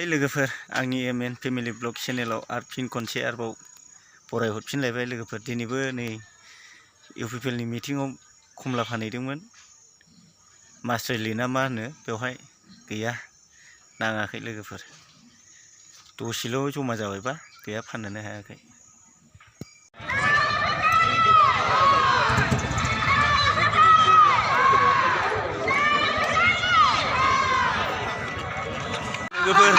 लोगोफोर आंनि MN family blog चेनेलाव आरो फिन खनसे आरोबाव फरायहरफिनलायबाय लोगोफोर दिनैबो नै इउपिपिएलनि मिटिंआव खमला फानहैदोंमोन मास्टारलि ना मा होनो बेवहाय गैया नाङाखै लोगोफोर दसेल' जमा जाबायबा गैया फाननोनो हायाखै लोगोफोर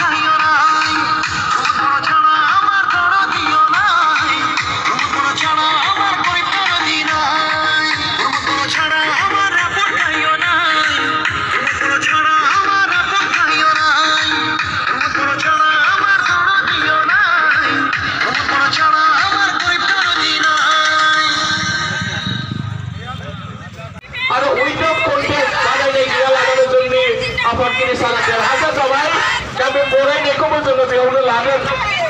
आफादगिरि सारा देरहासार जाबाय दा बे बरायनायखौबो जोङो बेयावनो लागोन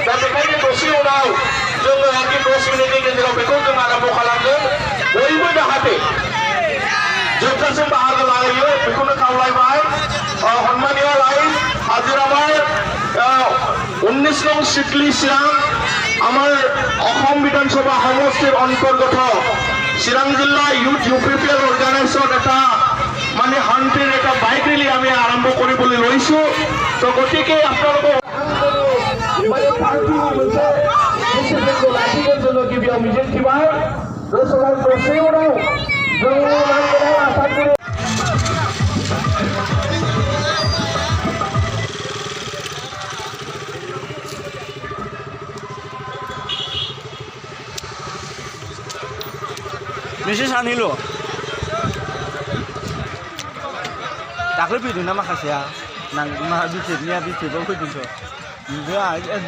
दा बेखायनो दसे उनाव जोङो 10 मिनिटनि गेजेराव बेखौ जों आरम्भ खालामगोन बयबो जाहाथे जोबजासिम बाहागो लायो बेखौनो खावलायबाय सन्मानिय लाइस हाजिराबाद 19 नং सिडली चिरां আমার অসম বিধানসভা সমষ্টির অন্তর্গত চিরাং জিলা ইউথ ইউপিপিএল অর্গানাইজেশন এটা মানে শান্তিৰ এটা বাইক ৰেলী আমি আৰম্ভ কৰিবলৈ লৈছো তো গতিকে আপোনালোকক মানে পাৰ্টিৰ मोनसे ডিসিপ্লিনखौ लाखिगोन जोङो गिबियाव मिजिं थिबाय दसेयाव दसे उनाव जों नांगोनाय आफादगिरि नोंसोर सानैल' दाख्लै फैदों ना माखासेया बिसेबनिया बिसेबाव फैदोंथ'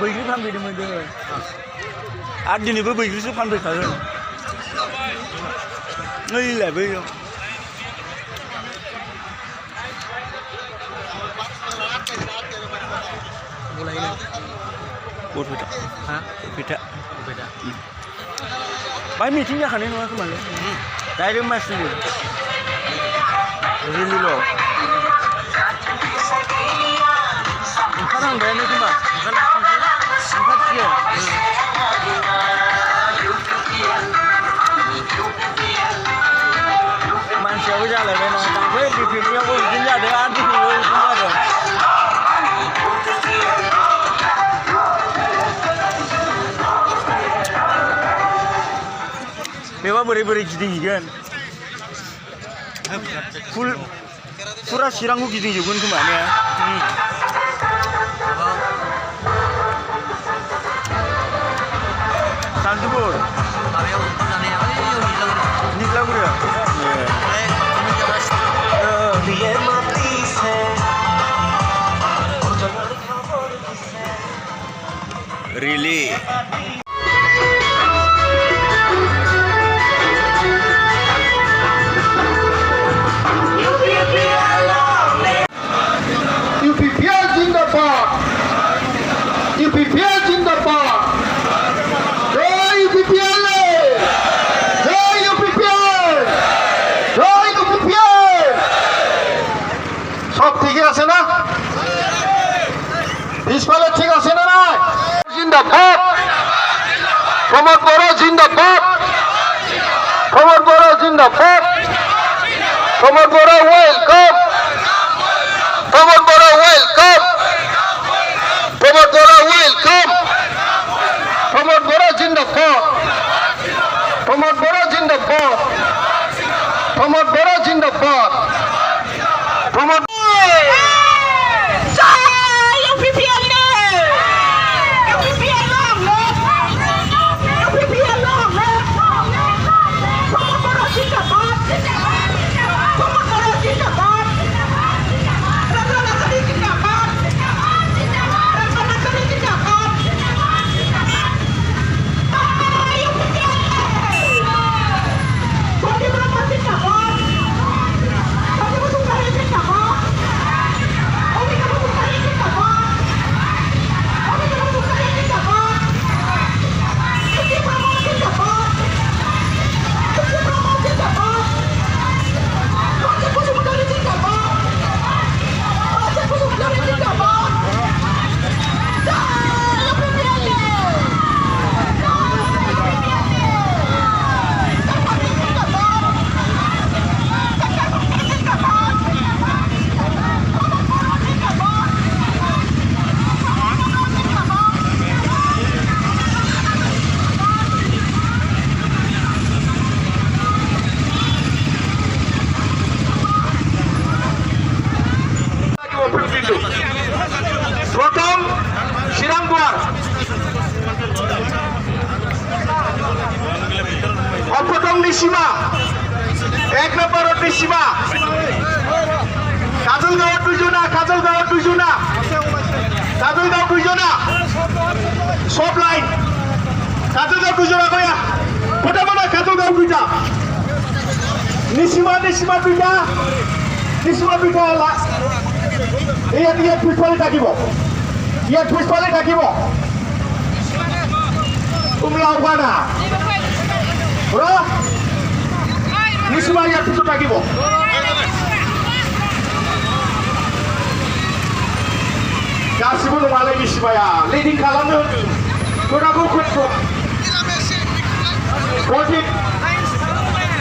बैग्रि फानफैदोंमोन जोङो आरो दिनैबो बैग्रिसो फानफैखागोन नैलाय बैयाव बरपेटा बाहाय मिटिं जाखानाय नङा खोमालै डाइरेक्ट मासुलि रिलिल' ओंखारहांबायानो खोमा ओंखारसिगोन मानसियाबो जालायबाय ना दाख्लै डिफेक्टनियावबो बिदिनो जादों आरो डिफेक्टआव बिदिनो जादों बेबा बोरै गिदिंहैगोन फुरा चिरांखौ गिदिंजोबगोन खोमा ने सान्तिपुर निगलागुरियाव रिली UPPL जिंदाबाद जय UPPL जय UPPL जय UPPL सब ठीक আছে না পিছফালে ঠিক আছে না নাই জিন্দাবাদ প্রমোদ বড় জিন্দাবাদ প্রমোদ বড় জিন্দাবাদ প্রমোদ বড় ওয়েলকাম প্রমোদ বড় ওয়েলকাম প্রমোদ বড় ওয়েলকাম প্রমোদ বড় জিন্দাবাদ প্রমোদ বড় জিন্দাবাদ প্রমোদ বড় জিন্দাবাদ প্রমোদ নিশিমা 1 নম্বর নিশিমা কাজলগাঁও দুইজনা কাজলগাঁও দুইজনা সব লাইন কাজলগাঁও দুইজনা কয়া ফটাফট কাজলগাঁও দুইটা নিশিমা দুইটা ইয়াত পিছফালে থাকিব উমলাও গানা নিশিমা ইয়াত পিছত থাকিব गासिबो नङालै निसिमाया लिडिं खालामनो खोनाखौ खोनाखौ 14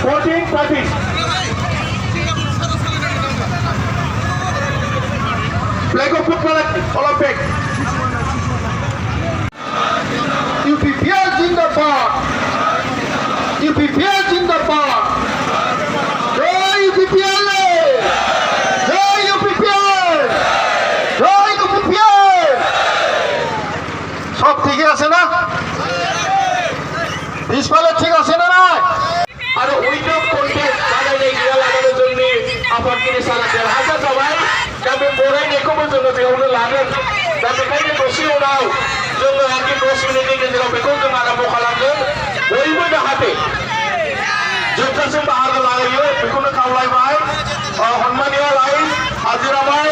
13 Flag of football Olympic UPPL जिंदाबाद UPPL जिंदाबाद जय UPPL जय UPPL जय UPPL সব ঠিক আছে না পিছপালে ঠিক আছে না নাই আর ওইটা করতে বানাইলে গিয়া লাগানোর জন্য আপাতকারী সারা 1,000 जाबाय दा बे बरायनायखौबो जोङो बेयावनो लागोन दा बेखायनो दसे उनाव जोङो आंनि 10 मिनिटनि गेजेराव बेखौ जों आरम्भ खालामगोन बयबो जाहाथे जोबजासिम बाहागो लायो बेखौनो खावलायबाय सन्मानिया लाइन हाजिराबाय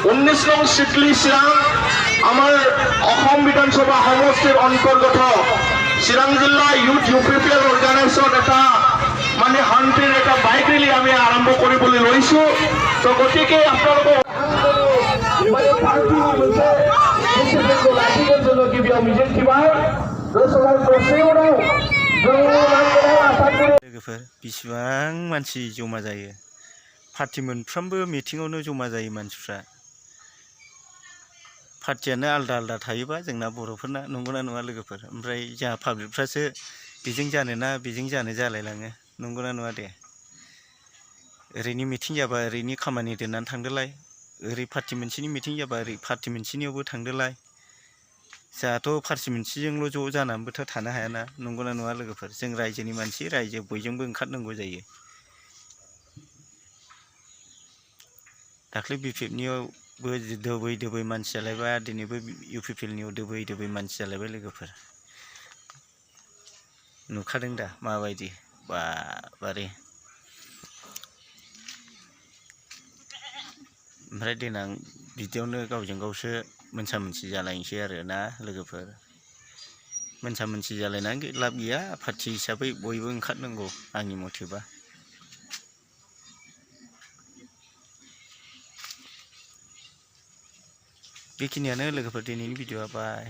19 नং सिटली चिरां আমার অসম বিধানসভা সমষ্টির অন্তর্গত চিরাং জিলা ইউথ UPPL অর্গানাইজেশন এটা মানে শান্তিৰ এটা বাইক ৰেলী আমি আৰম্ভ কৰিবলৈ লৈছো তো গতিকে আপোনালোকক लोगोफोर बेसेबां मानसि जमा जायो पार्टि मोनफ्रोमबो मिटिङावनो जमा जायो मानसिफ्रा पार्टियानो आलदा आलदा थायोबा जोंना बर'फोरना नंगौना नङा लोगोफोर ओमफ्राय जोंहा पाब्लिकफ्रासो बेजों जानो ना बेजों जानो जालायलाङो नंगौना नङा दे ओरैनि मिटिं जाबा ओरैनि खामानि दोननानै थांदोलाय ओरै पार्टि मोनसेनि मिटिं जाबा ओरै पार्टि मोनसेनियावबो थांदोलाय जोंहाथ' पार्टि मोनसेजोंल' ज' जानानैबोथ' थानो हायाना नंगौना नङा लोगोफोर जों रायजोनि मानसि रायजो बयजोंबो ओंखारनांगौ जायो दाख्लै BPFनियावबो दोबै मानसि जालायबाय दिनैबो UPPLनियाव दोबै मानसि जालायबाय लोगोफोर नुखादों दा माबायदि बारे ओमफ्राय देनां बिदियावनो गावजों गावसो मोनसा मोनसि जालायनोसै आरो ना लोगोफोर मोनसा मोनसि जालायनानै लाब गैया पार्टि हिसाबै बयबो ओंखारनांगौ आंनि मथेबा बेखिनियानो लोगोफोर दिनैनि भिडिअ'आ बाय